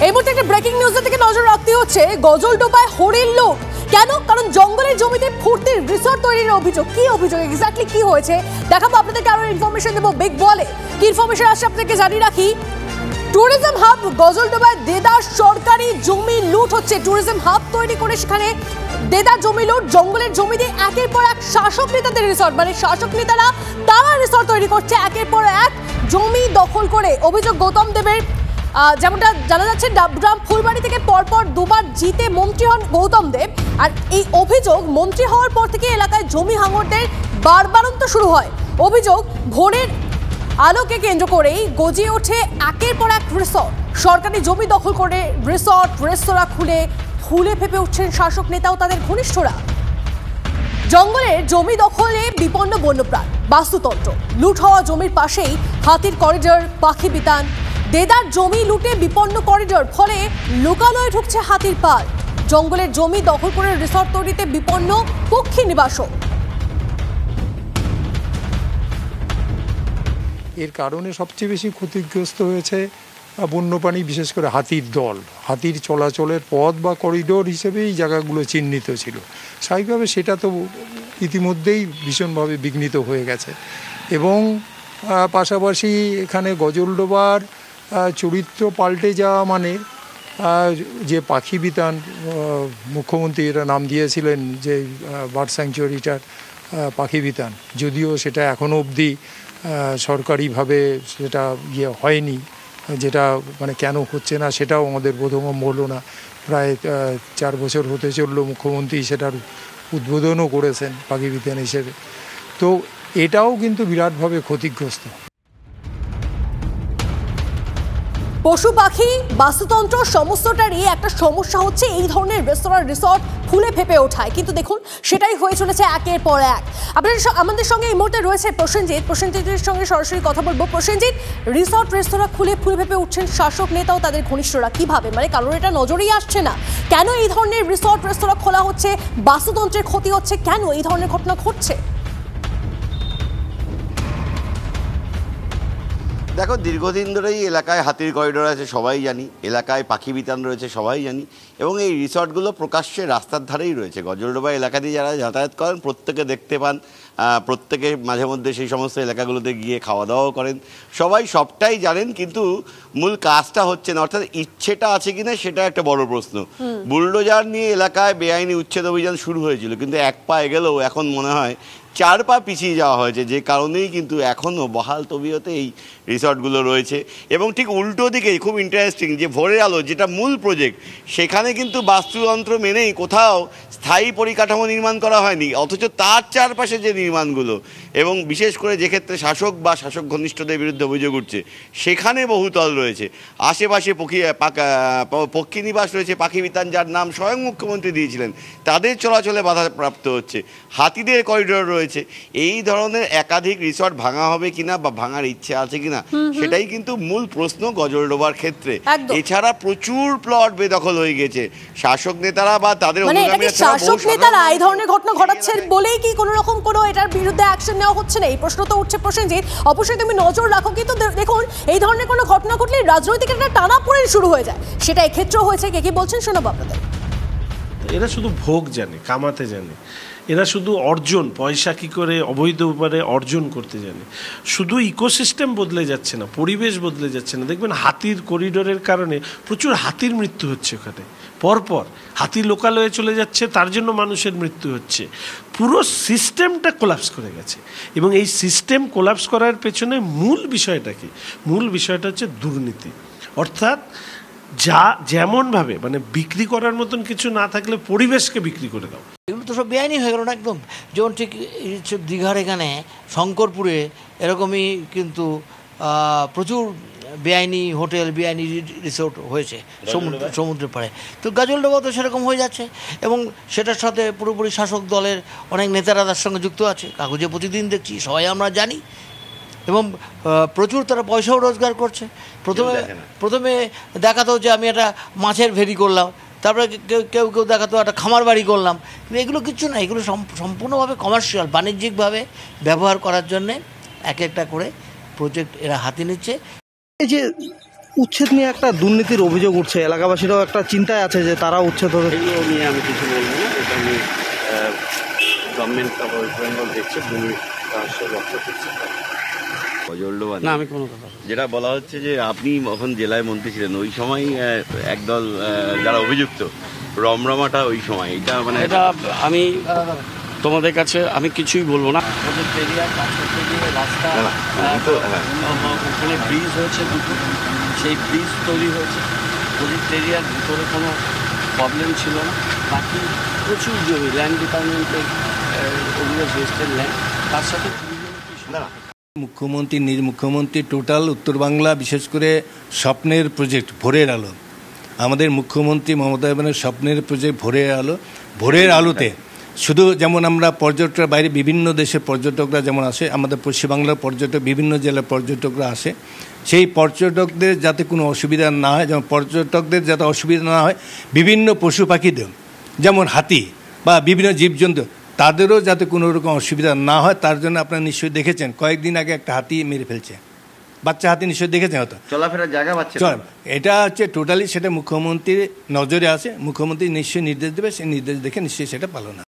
এই মুহূর্তে একটা ব্রেকিং নিউজের দিকে নজর রাখতে হচ্ছে। গজলডোবায় হরিণ লুট কেন? কারণ জঙ্গলের জমিতে ফুর্তির রিসর্ট তৈরির অভিযোগ। কি অভিযোগ, এক্স্যাক্টলি কি হয়েছে দেখাবো আপনাদেরকে, আরো ইনফরমেশন দেবো বিগ বলে। কি ইনফরমেশন আসছে আপনাদেরকে জানিয়ে রাখি। ট্যুরিজম হাব গজলডোবায় দেদার সরকারি জমি লুট হচ্ছে। ট্যুরিজম হাব তৈরি করে সেখানে দেদার জমি লুট। জঙ্গলের জমি দিয়ে একের পর এক শাসক নেতাদের রিসর্ট, মানে শাসক নেতারা তারা রিসর্ট তৈরি করছে একের পর এক জমি দখল করে। অভিযোগ গৌতম দেবের। যেমনটা জানা যাচ্ছে, ডাবগ্রাম ফুলবাড়ি থেকে পরপর দুবার জিতে মন্ত্রী হন গৌতম দেব। আর এই অভিযোগ, মন্ত্রী হওয়ার পর থেকে এলাকায় জমি হাঙরদের বাড়বাড়ন্ত শুরু হয়। অভিযোগ, ভোরের আলোকে কেন্দ্র করেই গজিয়ে ওঠে একের পর এক রিসর্ট। সরকারি জমি দখল করে রিসর্ট রেস্তোরাঁ খুলে ফুলে ফেপে উঠছেন শাসক নেতা ও তাদের ঘনিষ্ঠরা। জঙ্গলের জমি দখলে বিপন্ন বন্যপ্রাণ, বাস্তুতন্ত্র। লুট হওয়া জমির পাশেই হাতির করিডোর, পাখি বিতান। দেদার জমি লুটে বিপন্ন করিডোর, ফলে লোকালয়ে ঢুকছে হাতির পাল। জঙ্গলের জমি দখল করে রিসর্ট তৈরিতে বিপন্ন পক্ষী নিবাসও। এর কারণে সবচেয়ে বেশি ক্ষতিগ্রস্ত হয়েছে বন্যপ্রাণী, বিশেষ করে হাতির দল। হাতির চলাচলের পথ বা করিডোর হিসেবে এই জায়গাগুলো চিহ্নিত ছিল। স্বাভাবিকভাবে সেটা তো ইতিমধ্যেই ভীষণভাবে বিঘ্নিত হয়ে গেছে। এবং পাশাপাশি এখানে গজলডোবার চরিত্র পাল্টে যাওয়া মানে যে পাখি বিতান, মুখ্যমন্ত্রী এটা নাম দিয়েছিলেন যে বার্ড স্যাংচুয়ারিটার পাখি বিতান, যদিও সেটা এখনও অবধি সরকারিভাবে সেটা হয়নি। যেটা মানে কেন হচ্ছে না সেটাও আমাদের বোধগম্য হলো না। প্রায় 4 বছর হতে চললো, মুখ্যমন্ত্রী সেটার উদ্বোধনও করেছেন পাখি বিতান হিসেবে। তো এটাও কিন্তু বিরাটভাবে ক্ষতিগ্রস্ত। পশু পাখি বাস্তুতন্ত্র সমস্তটারই একটা সমস্যা হচ্ছে এই ধরনের রেস্তোরাঁ রিসর্ট ফুলে ফেপে ওঠায়। কিন্তু দেখুন, সেটাই হয়ে চলেছে একের পর এক। আমাদের সঙ্গে এই মুহূর্তে রয়েছে প্রসেনজিৎ। প্রসেনজিতের সঙ্গে সরাসরি কথা বলবো। প্রসেনজিৎ, রিসর্ট রেস্তোরাঁ খুলে ফুলে ফেপে উঠছেন শাসক নেতা ও তাদের ঘনিষ্ঠরা, কিভাবে? মানে কারোর এটা নজরেই আসছে না কেন এই ধরনের রিসর্ট রেস্তোরাঁ খোলা হচ্ছে, বাস্তুতন্ত্রের ক্ষতি হচ্ছে, কেন এই ধরনের ঘটনা ঘটছে? দেখো, দীর্ঘদিন ধরেই এলাকায় হাতির করিডোর আছে সবাই জানি, এলাকায় পাখি বিতান রয়েছে সবাই জানি, এবং এই রিসর্টগুলো প্রকাশ্যে রাস্তার ধারেই রয়েছে। গজলডোবা এলাকা দিয়ে যারা যাতায়াত করেন প্রত্যেকে দেখতে পান, প্রত্যেকে মাঝে মধ্যে সেই সমস্ত এলাকাগুলোতে গিয়ে খাওয়া দাওয়াও করেন, সবাই সবটাই জানেন। কিন্তু মূল কাজটা হচ্ছে না, অর্থাৎ ইচ্ছেটা আছে কিনা সেটা একটা বড় প্রশ্ন। বুলডোজার নিয়ে এলাকায় বেআইনি উচ্ছেদ অভিযান শুরু হয়েছিল, কিন্তু এক পা এগেলেও এখন মনে হয় 4 পা পিছিয়ে যাওয়া হয়েছে, যে কারণেই কিন্তু এখনও বহাল তবিয়তে এই রিসর্টগুলো রয়েছে। এবং ঠিক উল্টো দিকে খুব ইন্টারেস্টিং, যে ভোরের আলো যেটা মূল প্রজেক্ট, সেখানে কিন্তু বাস্তুতন্ত্র মেনেই কোথাও স্থায়ী পরিকাঠামো নির্মাণ করা হয়নি, অথচ তার চারপাশে যে নির্মাণগুলো, এবং বিশেষ করে যে ক্ষেত্রে শাসক বা শাসক ঘনিষ্ঠদের বিরুদ্ধে অভিযোগ উঠছে, সেখানে বহুতল রয়েছে। আশেপাশে পক্ষী নিবাস রয়েছে, পাখি বিতান, যার নাম স্বয়ং মুখ্যমন্ত্রী দিয়েছিলেন, তাদের চলাচলে বাধাপ্রাপ্ত হচ্ছে। হাতিদের করিডোর রয়েছে। এই ধরনের একাধিক রিসর্ট ভাঙা হবে কিনা বা ভাঙার ইচ্ছে আছে কিনা সেটাই কিন্তু মূল প্রশ্ন গজলডোবার ক্ষেত্রে। এছাড়া প্রচুর প্লট বেদখল হয়ে গেছে। শাসক নেতারা বা তাদের শাসক নেতারা এই ধরনের ঘটনা ঘটাচ্ছেন বলেই কি কোনো রকম কোনো এটার বিরুদ্ধে অ্যাকশন নেওয়া হচ্ছে না? এই প্রশ্ন তো উঠছে প্রসেনজিৎ। অবশ্যই তুমি নজর রাখো, কিন্তু দেখুন এই ধরনের কোনো ঘটনা ঘটলে রাজনৈতিক একটা টানাপোড়েন শুরু হয়ে যায়, সেটা এক্ষেত্রেও হয়েছে। কে কি বলছেন শোনাবো আপনাদের। এরা শুধু ভোগ জানে, কামাতে জানে, এরা শুধু অর্জন, পয়সা কী করে অবৈধ উপায়ে অর্জন করতে জানে। শুধু ইকোসিস্টেম বদলে যাচ্ছে না, পরিবেশ বদলে যাচ্ছে না। দেখবেন হাতির করিডোরের কারণে প্রচুর হাতির মৃত্যু হচ্ছে ওখানে, পরপর হাতি লোকালয়ে চলে যাচ্ছে, তার জন্য মানুষের মৃত্যু হচ্ছে। পুরো সিস্টেমটা কোলাপস করে গেছে। এবং এই সিস্টেম কোলাপস করার পেছনে মূল বিষয়টা কি? মূল বিষয়টা হচ্ছে দুর্নীতি। অর্থাৎ যেমনভাবে মানে বিক্রি করার মতন কিছু না থাকলে পরিবেশকে বিক্রি করে দাও। এগুলো তো সব বেআইনি হয়ে গেল না একদম। যেমন ঠিক দীঘার এখানে শঙ্করপুরে এরকমই কিন্তু প্রচুর বেআইনি হোটেল, বেআইনি রিসোর্ট হয়েছে সমুদ্রের পাড়ে। তো গজলডোবা তো সেরকম হয়ে যাচ্ছে, এবং সেটার সাথে পুরোপুরি শাসক দলের অনেক নেতারা তার সঙ্গে যুক্ত আছে। কাগজে প্রতিদিন দেখছি, সবাই আমরা জানি, এবং প্রচুর তারা পয়সাও রোজগার করছে। প্রথমে দেখাতো যে আমি একটা মাছের ভেরি করলাম, তারপরে কেউ দেখাতো একটা খামার বাড়ি করলাম, কিন্তু এগুলো কিচ্ছু না। এগুলো সম্পূর্ণভাবে কমার্শিয়াল, বাণিজ্যিকভাবে ব্যবহার করার জন্যে এক একটা করে প্রজেক্ট এরা হাতে নিচ্ছে। এই যে উচ্ছেদ নিয়ে একটা দুর্নীতির অভিযোগ উঠছে, এলাকাবাসীরাও একটা চিন্তায় আছে যে তারা উচ্ছেদ হবে। এগুলো নিয়ে আমি কিছু বলবো না, এটা নিয়ে গভর্নমেন্ট অফ ওয়েস্ট বেঙ্গল দেখছে, ভূমি রহস্য রক্ষা করছে। গজলডোবা না, আমি কোনো কথা যেটা বলা হচ্ছে যে আপনি যখন জেলায় মন্ত্রী ছিলেন ওই সময় একদল যারা অভিযুক্ত রমরমাটা ওই সময় এটা মানে এটা আমি তোমাদের কাছে আমি কিছুই বলবো না। প্রজেক্ট এরিয়া কাজ করতে গিয়ে রাস্তা ওখানে ব্রিজ হয়েছে দুটো, সেই ব্রিজ তৈরি হয়েছে। প্রজেক্ট এরিয়ার ভিতরে কোনো প্রবলেম ছিল না। বাকি প্রচুর জমি ল্যান্ড ডিপার্টমেন্টের ওগুলো ওয়েস্টের ল্যান্ড, তার সাথে মুখ্যমন্ত্রী মুখ্যমন্ত্রী টোটাল উত্তর বাংলা বিশেষ করে স্বপ্নের প্রজেক্ট ভোরের আলো, আমাদের মুখ্যমন্ত্রী মমতা ব্যানার্জির স্বপ্নের প্রজেক্ট ভোরের আলো। ভোরের আলোতে শুধু যেমন আমরা পর্যটকরা বাইরে বিভিন্ন দেশের পর্যটকরা যেমন আসে, আমাদের পশ্চিমবাংলার পর্যটক বিভিন্ন জেলার পর্যটকরা আসে, সেই পর্যটকদের যাতে কোনো অসুবিধা না হয়, যেমন পর্যটকদের যাতে অসুবিধা না হয়, বিভিন্ন পশু পাখিদের যেমন হাতি বা বিভিন্ন জীবজন্তু তাদেরও যাতে কোনো রকম অসুবিধা না হয় তার জন্য আপনারা নিশ্চয়ই দেখেছেন কয়েকদিন আগে একটা হাতি মেরে ফেলছে, বাচ্চা হাতি নিশ্চয়ই দেখেছেন হয়তো, চলাফেরার জায়গা পাচ্ছে। এটা হচ্ছে টোটালি সেটা মুখ্যমন্ত্রীর নজরে আছে, মুখ্যমন্ত্রী নিশ্চয়ই নির্দেশ দেবে, সেই নির্দেশ দেখে নিশ্চয়ই সেটা পালন হবে।